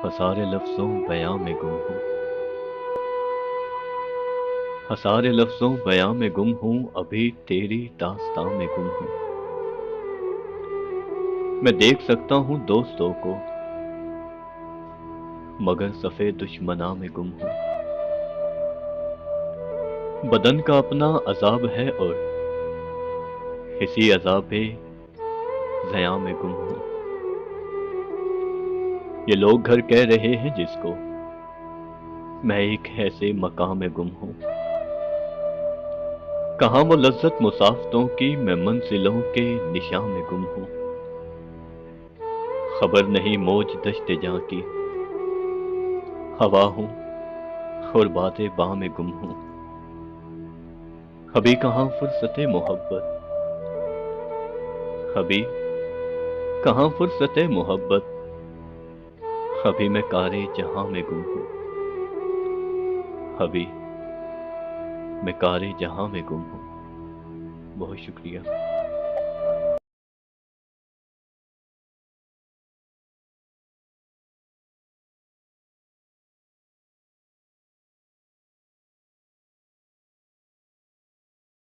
हसारे लफ्ज़ों बयां में गुम हूँ। हसारे लफ्ज़ों बयां में गुम हूँ, अभी तेरी दास्तां में गुम हूँ। मैं देख सकता हूँ दोस्तों को, मगर सफ़े दुश्मना में गुम हूँ। बदन का अपना अज़ाब है और इसी अज़ाबे ज़यां में गुम हूँ। ये लोग घर कह रहे हैं जिसको, मैं एक ऐसे मकां में गुम हूँ। कहाँ वो लज़्ज़त मुसाफ़तों की, मैं मंज़िलों के निशां में गुम हूँ। खबर नहीं मौज दश्त जां की, हवा हूँ और बातें बां में गुम हूँ। अभी कहाँ फ़ुर्सत-ए मोहब्बत, अभी कहाँ फ़ुर्सत-ए मोहब्बत, अभी मैं कारे जहां में गुम हूँ। अभी मैं कारे जहां में गुम हूँ। बहुत शुक्रिया।